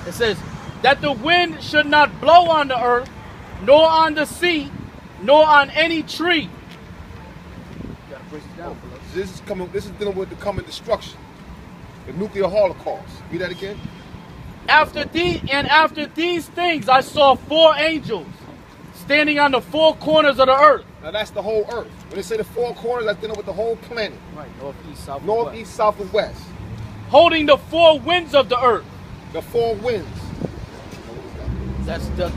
It says, that the wind should not blow on the earth, nor on the sea, nor on any tree. Gotta break it down, this is dealing with the coming destruction. The nuclear holocaust. Read that again. After these things I saw 4 angels standing on the 4 corners of the earth. Now that's the whole earth. When they say the 4 corners, that's dealing with the whole planet. Right, north, east, south, north, west. east, south, and west. Holding the 4 winds of the earth. The 4 winds. That's the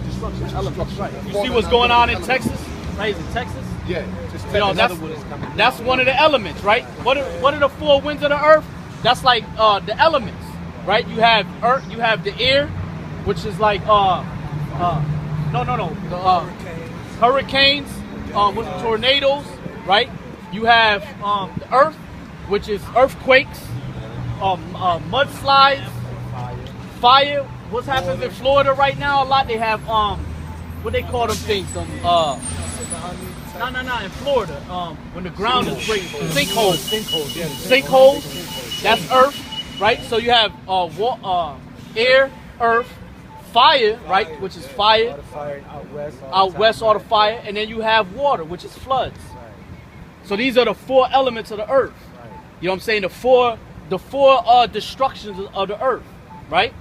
destruction element, right? You see what's going on in Texas? Right, in Texas? Yeah, just you know, that's one of the elements, right? What are the 4 winds of the earth? That's like the elements, right? You have earth, you have the air, which is like hurricanes, with the tornadoes, right? You have the earth, which is earthquakes, mudslides, fire. What's happening in Florida right now? A lot. They have what they call them things? In Florida, when the ground is breaking, sinkholes. That's earth, right? So you have air, earth, fire, right? Which is fire. Out west, all the fire, and then you have water, which is floods. So these are the 4 elements of the earth. You know what I'm saying? The four destructions of the earth, right?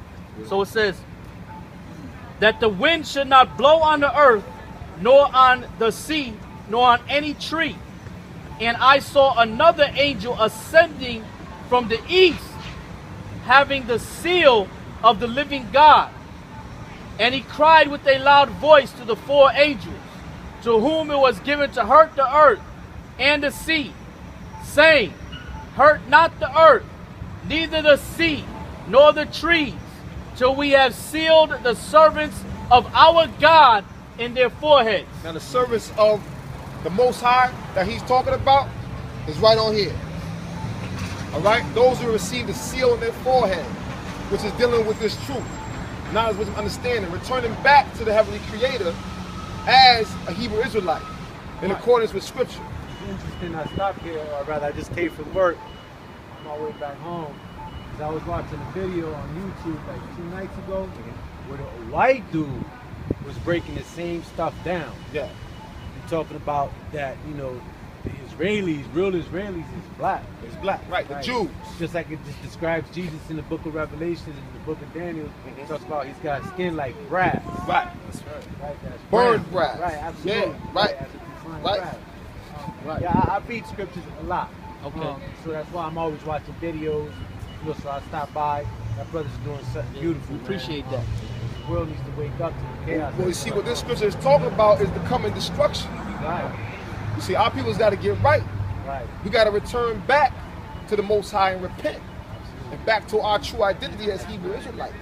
So it says that the wind should not blow on the earth, nor on the sea, nor on any tree. And I saw another angel ascending from the east, having the seal of the living God. And he cried with a loud voice to the 4 angels, to whom it was given to hurt the earth and the sea, saying, hurt not the earth, neither the sea, nor the trees, till we have sealed the servants of our God in their foreheads. Now the servants of the Most High that he's talking about is right on here. All right? Those who receive the seal in their forehead, which is dealing with this truth, knowledge, wisdom, understanding, returning back to the heavenly creator as a Hebrew Israelite in accordance with scripture. It's interesting, I stopped here, or rather I just came from work on my way back home. I was watching a video on YouTube like 2 nights ago where the white dude was breaking the same stuff down. Yeah. And talking about that, you know, the Israelis, real Israelis is black. It's black, right, the Jews. Just like it just describes Jesus in the book of Revelation and the book of Daniel. It talks about he's got skin like brass. Right, that's right. That's Burned brass. Right, absolutely. Yeah, right. Right. Yeah, I read scriptures a lot. Okay. So that's why I'm always watching videos. So I stopped by. That brother's doing something beautiful. We appreciate that. The world needs to wake up to the chaos. Well, you see, what this scripture is talking about is the coming destruction. Right. You see, our people's got to get right. Right. We got to return back to the Most High and repent. And back to our true identity as Hebrew Israelites.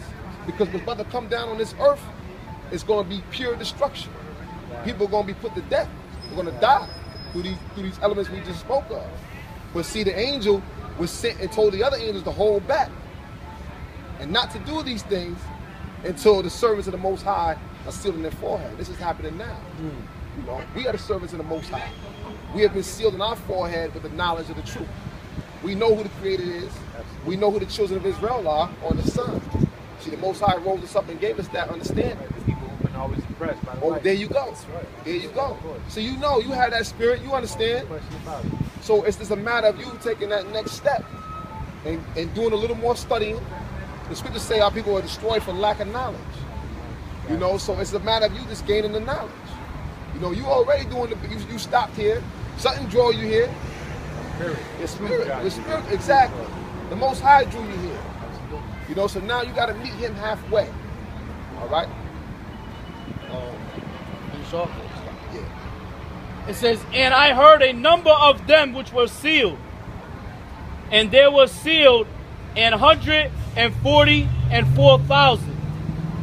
Because what's about to come down on this earth is going to be pure destruction. Right. People are going to be put to death. They're going to die through these elements we just spoke of. But see, the angel was sent and told the other angels to hold back and not to do these things until the servants of the Most High are sealed in their forehead. This is happening now. You know, we are the servants of the Most High. We have been sealed in our forehead with the knowledge of the truth. We know who the Creator is. We know who the children of Israel are on the Son. See, the Most High rose us up and gave us that understanding. People who've been always impressed by the Oh, light. there you go. That's right. There you go. So you know, you have that spirit. You understand. So it's just a matter of you taking that next step and doing a little more studying. The scriptures say our people are destroyed for lack of knowledge. You know, so it's a matter of you just gaining the knowledge. You know, you already doing you stopped here. Something drew you here. Your spirit. Exactly. The Most High drew you here. You know, so now you got to meet him halfway. All right? Yeah. It says, and I heard a number of them which were sealed. And there were sealed 144,000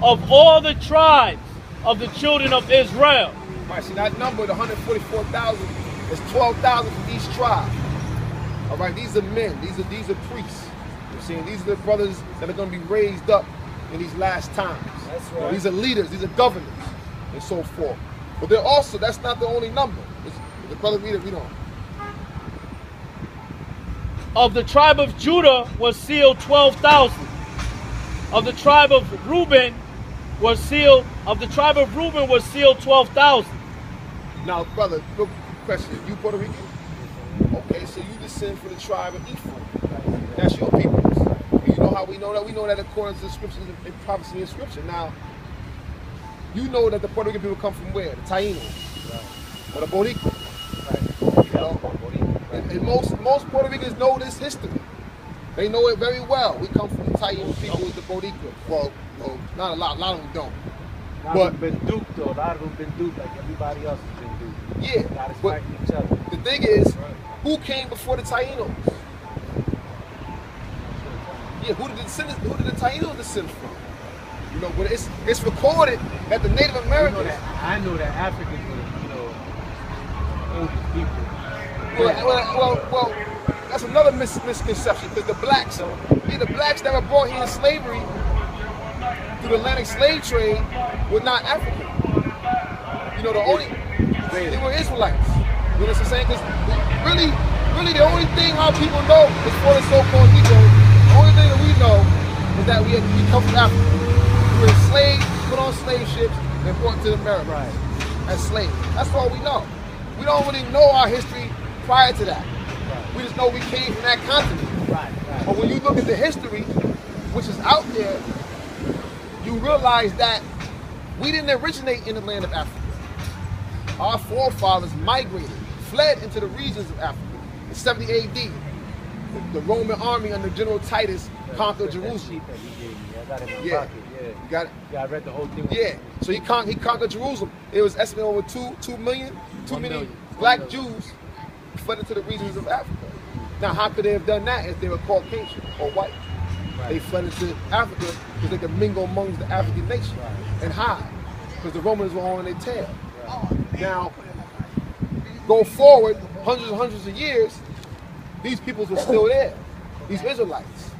of all the tribes of the children of Israel. Right, see that number, the 144,000, is 12,000 from each tribe. All right, these are men, these are priests. You're seeing, these are the brothers that are going to be raised up in these last times. That's right. You know, these are leaders, these are governors, and so forth. But they're also, that's not the only number. The brother read on. Of the tribe of Judah was sealed 12,000. Of the tribe of Reuben was sealed. Of the tribe of Reuben was sealed 12,000. Now, brother, look, question. You Puerto Rican? Okay, so you descend from the tribe of Ephraim. That's your people. You know how we know that? We know that according to the scriptures and prophecy and scripture. Now, you know that the Puerto Rican people come from where? The Taínos. Or the Boricuas. You know? And most Puerto Ricans know this history. They know it very well. We come from the Taíno people with the Boricuas. Well, not a lot of them don't. A lot of them been duped though. A lot of them been duped like everybody else has been duped. Yeah, Got us but fighting each other. the thing is, who came before the Taínos? Yeah, who did the Taínos descend from? You know, but it's recorded that the Native Americans. I know that Africans were, oldest people. Well, that's another misconception because the blacks that were brought here in slavery through the Atlantic slave trade were not African. You know, they were Israelites. You know what I'm saying? Because really the only thing our people know is for the so-called Negroes. The only thing that we know is that we come from Africa. We were enslaved, put on slave ships, and brought to America as slaves. That's all we know. We don't really know our history prior to that. We just know we came from that continent. But when you look at the history, which is out there, you realize that we didn't originate in the land of Africa. Our forefathers migrated, fled into the regions of Africa. In 70 AD, the Roman army under General Titus conquered Jerusalem. I got it in my Yeah. pocket. Yeah. You got it? Yeah, I read the whole thing. Yeah. So he conquered Jerusalem. It was estimated over 2 million black Jews fled into the regions of Africa. Now, how could they have done that if they were Caucasian or white? They fled into Africa because they could mingle amongst the African nation and hide because the Romans were on their tail. Now, go forward hundreds and hundreds of years, these peoples were still there. These Israelites,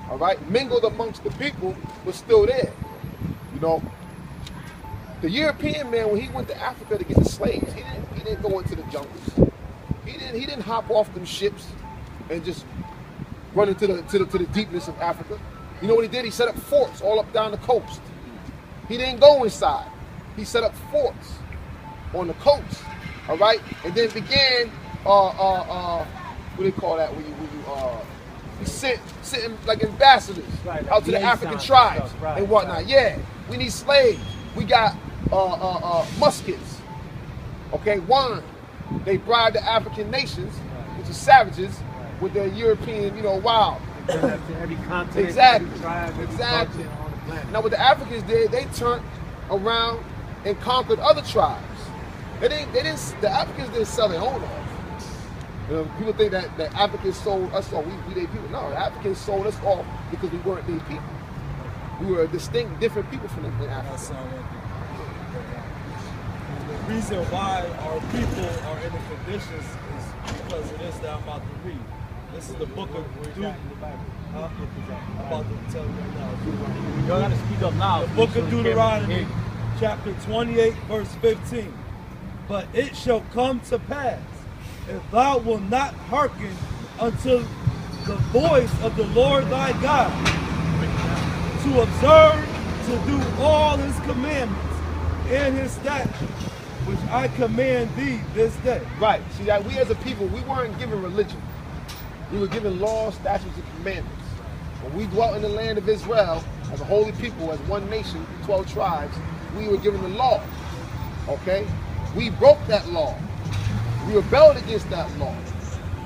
all right, mingled amongst the people, was still there. You know, the European man, when he went to Africa to get the slaves, he didn't go into the jungles. He didn't hop off them ships and just run into the deepness of Africa. You know what he did? He set up forts all up down the coast. He didn't go inside. He set up forts on the coast, all right, and then began what do they call that when you sent like ambassadors out to the African tribes and whatnot. Yeah, we need slaves. We got muskets, okay, wine. They bribed the African nations, which are savages, with their European, wild. To every continent, Exactly. every tribe, every Exactly. culture on the planet. Now what the Africans did, they turned around and conquered other tribes. The Africans didn't sell their own off. People think that the Africans sold us off, we their people. No, the Africans sold us off because we weren't their people. We were a distinct, different people from them in Africa. The reason why our people are in the conditions is because of this that I'm about to read. This is the book of Deuteronomy. I'm about to tell you right now. You gotta speak up loud. The book of Deuteronomy, chapter 28, verse 15. But it shall come to pass, if thou wilt not hearken unto the voice of the Lord thy God, to observe, to do all his commandments and his statutes, which I command thee this day. Right. See, that we as a people, we weren't given religion. We were given laws, statutes, and commandments. When we dwelt in the land of Israel, as a holy people, as one nation, 12 tribes, we were given the law. Okay? We broke that law. We rebelled against that law.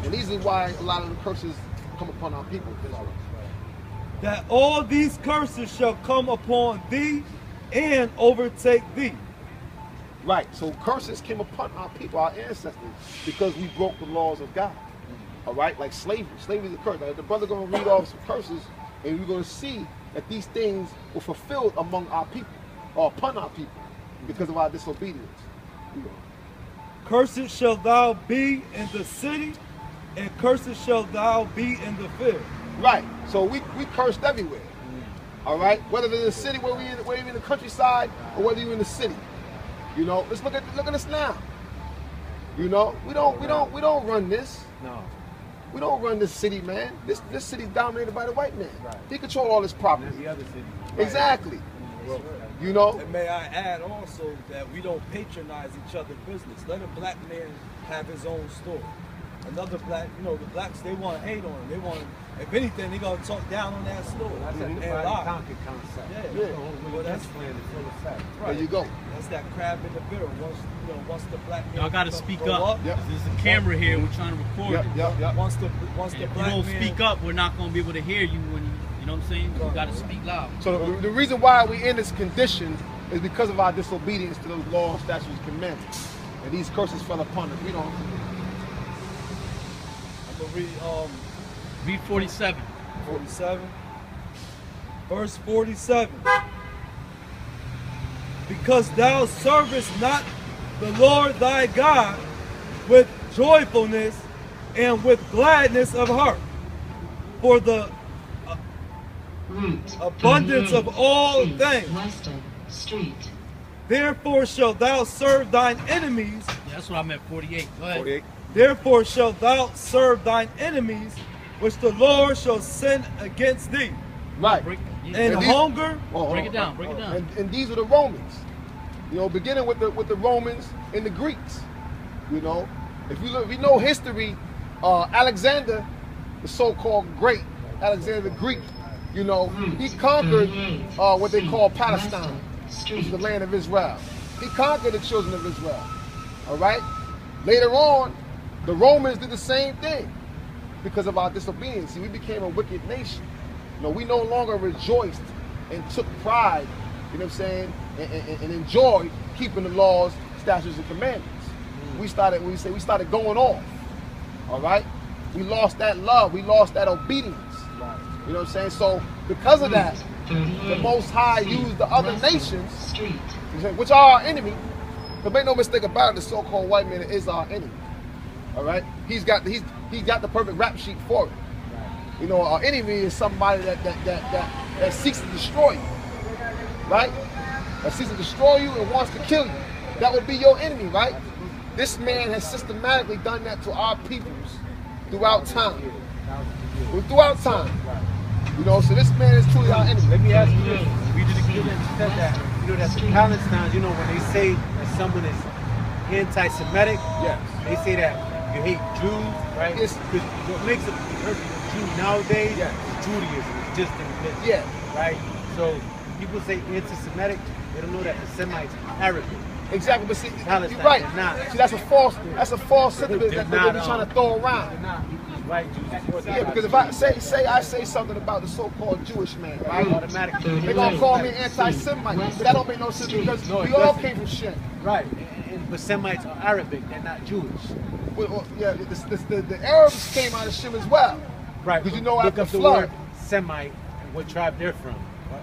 And these are why a lot of the curses come upon our people. That all these curses shall come upon thee and overtake thee. Right. So curses came upon our people, our ancestors, because we broke the laws of God. All right? Like slavery. Slavery is a curse. Now, the brother going to read off some curses, and we're going to see that these things were fulfilled among our people, or upon our people, because of our disobedience. Cursed shall thou be in the city, and cursed shall thou be in the field. Right. So we cursed everywhere. All right. Whether it's in the city, whether you're in the countryside, or whether you're in the city. Let's look at us now. We don't run this. No. We don't run this city, man. This city's dominated by the white man. Right. He control all this property. And the other city. Exactly. You know? And may I add also that we don't patronize each other's business. Let a black man have his own story. Another black, you know, the blacks, they want to hate on him. They want to, if anything, they going to talk down on that story. That's a and divide lie. and conquer concept. Yeah. That's the whole Well, Willie that's- Dent's plan is full effect. There you go. That's that crab in the barrel. Once, you know, once the black man Y'all gotta go speak up. up. Yep. There's a camera here. We're trying to record Yep, it. yep, yep. Once the If you black don't man speak up, we're not gonna be able to hear you when you know what I'm saying. You gotta speak loud. So the reason why we in this condition is because of our disobedience to those laws, statutes, and commandments. And these curses fell upon us. We don't. I'm gonna read Read 47. 47. Verse 47. Because thou servest not the Lord thy God with joyfulness and with gladness of heart, for the abundance of all things. Weston Street. Therefore shalt thou serve thine enemies. Yeah, that's what I meant. 48. Go ahead. 48. Therefore shalt thou serve thine enemies, which the Lord shall send against thee. Right. Break, yeah. And And these- hunger, Break it down. Break it down. And these are the Romans. You know, beginning with the Romans and the Greeks. You know, if you know history, Alexander, the so-called great Alexander the Greek, you know, he conquered what they call Palestine, which is the land of Israel. He conquered the children of Israel. All right. Later on, the Romans did the same thing because of our disobedience. See, we became a wicked nation. You know, we no longer rejoiced and took pride, you know what I'm saying, and enjoyed keeping the laws, statutes, and commandments. We started going off. All right? We lost that love. We lost that obedience. You know what I'm saying? So because of that, the Most High used the other nations, which are our enemy. But make no mistake about it, the so-called white man is our enemy. All right? He's got the perfect rap sheet for it. You know, our enemy is somebody that seeks to destroy you. Right? That seeks to destroy you and wants to kill you. That would be your enemy, right? This man has systematically done that to our peoples throughout time. Throughout time. You know, so this man is truly our enemy. Let me ask you this. You said that, you know, that the Palestinians, you know, when they say that someone is anti-Semitic, Yes. they say that you hate Jews, right? Yes. Because what makes a person a Jew nowadays Yes. is Judaism. It's just in religion, Yeah. right? So people say anti-Semitic, they don't know that the Semites are Arabic. Exactly, but see, Palestine, you're right. they're not. See, that's a false sentiment that they be trying to throw around. They're not. Right, Jews. Yeah, because if I say something about the so-called Jewish man, right? Automatically. They're gonna call me anti-Semite, but that don't make no sense because No, it we all doesn't. came from Shem. Right, but Semites are Arabic, they're not Jewish. Well, yeah, the Arabs came out of Shem as well. Right. Because you know look after up the flood, word Semite and what tribe they're from.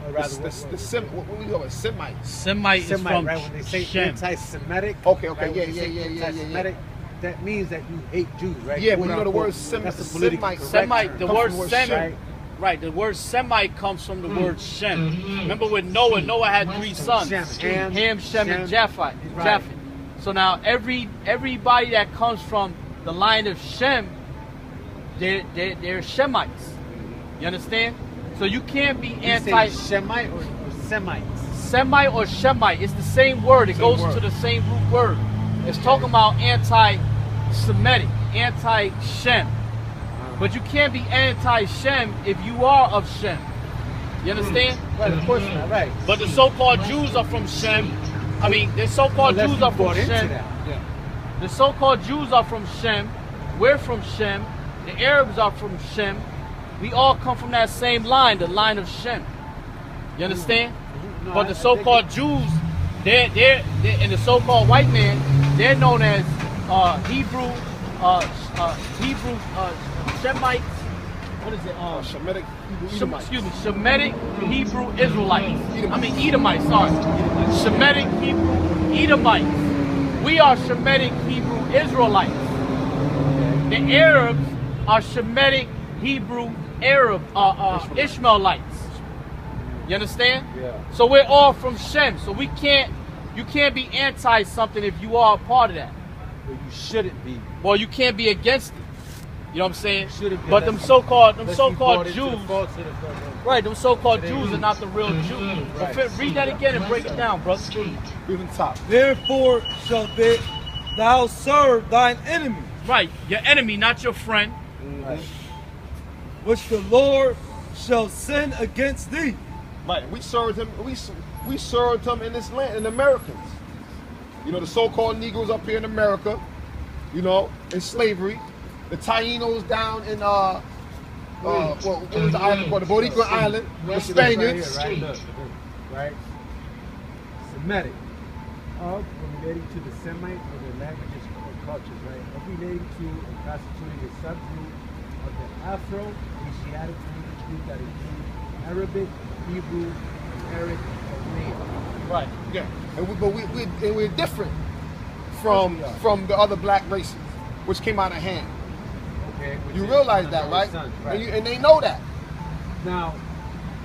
Or rather, what we call it, Semites. Semite is Semite, from right? When they say Shem. anti-Semitic. Okay, right, when they say yeah. anti-Semitic, that means that you hate Jews, right? Yeah, but Quote you know the unquote. word That's a politically Semite. correct Semite, the term. word from the word Sem, Shem. right? The word Semite comes from the word Shem. Remember with Noah? Noah had 3 sons: Shem, Ham, Shem, and Japheth. Right. Japheth. So now everybody that comes from the line of Shem, they're Shemites. You understand? So you can't be You anti say Shemite or Semites? Semite or Shemite. It's the same word. It goes to the same root word. It's talking about anti-Semitic, anti-Shem. But you can't be anti-Shem if you are of Shem. You understand? Right, of course not, right. But the so-called Jews are from Shem. I mean, the so-called Unless Jews you are from bought into Shem. that. The so-called Jews are from Shem. We're from Shem. The Arabs are from Shem. We all come from that same line, the line of Shem. You understand? No, But I the so-called Jews, they're and the so-called white man, they're known as Hebrew Shemites. What is it? Shemitic Hebrew Edomites. Excuse me, Shemitic Hebrew Israelites. I mean Edomites, sorry. Shemitic Hebrew Edomites. We are Shemitic Hebrew Israelites. The Arabs are Shemitic Hebrew Ishmaelites. You understand? Yeah. So we're all from Shem. So you can't be anti something if you are a part of that. But you shouldn't be. Well, you can't be against it. You know what I'm saying? Should've been. But them Let's- so-called let's be brought into the Jews, falsehood of the- right? Them so-called Jews are not the real Jews. Right. But read that again and break it down, brother. Read the top. Therefore shall thou serve thine enemy, Right, your enemy, not your friend. Right. which the Lord shall send against thee. Right. We served him. We served him in this land, in Americans. You know, the so-called Negroes up here in America. You know, in slavery. The Tainos down in what was the island called? The Boricua Island. The Spaniards. Right, here, right? Look, right? Semitic. Of relating to the Semite or the languages or cultures, right? Of relating to and constituting a subgroup of the Afro-Asiatic language group that include Arabic, Hebrew, Amharic, or Native. Right. Yeah. And we're different from the other black races, which came out of hand. Okay. which You is realize one that, of right? Noah's sons, right? And they know that. Now,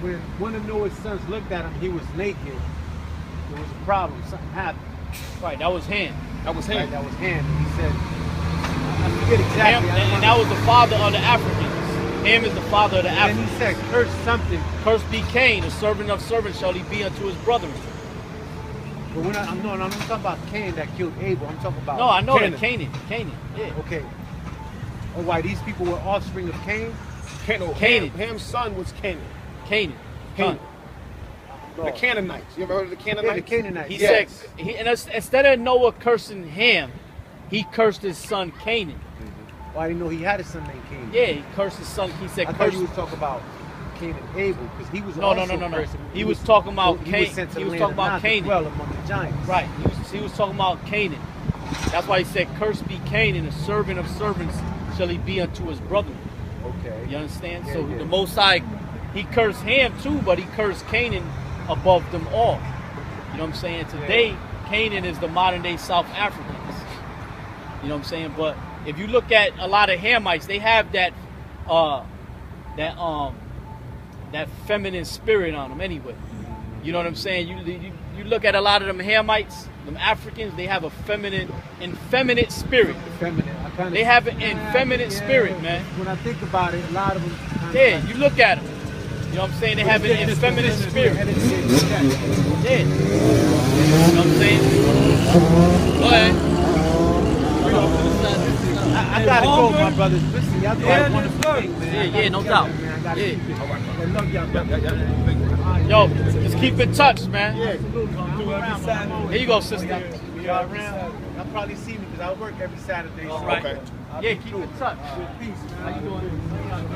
when one of Noah's sons looked at him, he was naked. There was a problem. Something happened. Right, that was Ham. That was Right, him. that was Ham. He said, I forget Ham exactly. and that was the father of the Africans. Ham is the father of the And he Africans. said, curse something. Cursed be Cain, the servant of servants shall he be unto his brethren. But I'm not talking about Cain that killed Abel. I'm talking about. No, I know Canaan. that Canaan. Yeah. Okay. Oh, why these people were offspring of Cain? Canaan. Ham's son was Canaan. Canaan. Canaan. No. The Canaanites. You ever heard of the Yeah, Canaanites? the Canaanites. He Yes. said, instead of Noah cursing Ham, he cursed his son Canaan. Well, I didn't know he had a son named Cain. Yeah, he cursed his son. He said, I thought curse. you was talking about Cain and Abel because he was No. also cursed. He was talking about He Cain. was sent to He the was land talking of about Nod to Canaan. dwell among the giants. Right. He was talking about Canaan. That's why he said, cursed be Canaan, the servant of servants shall he be unto his brethren. Okay. You understand? Yeah, So yeah. the Most High, he cursed Ham too, but he cursed Canaan above them all. You know what I'm saying? Today, Canaan is the modern day South Africans. You know what I'm saying? But if you look at a lot of Hamites, they have that feminine spirit on them anyway. You know what I'm saying? You look at a lot of them Hamites, them Africans, they have a effeminate spirit. Feminine. They have an effeminate spirit, man. When I think about it, a lot of them. Yeah, you look at them. You know what I'm saying? They have an effeminate spirit. Yeah. You know what I'm saying? Go ahead. I gotta go, my brothers. Listen, y'all doing Yeah, a wonderful yes, sir. thing, man. Yeah, I gotta no get doubt. it, man. I gotta Yeah. keep it. I love y'all, brothers. Yo, just keep in touch, man. Yeah, Do every Saturday. Here you go, sister. y'all around. Y'all probably see me because I work every Saturday. All right. Okay. Yeah, keep in touch. Peace, man. How you doing?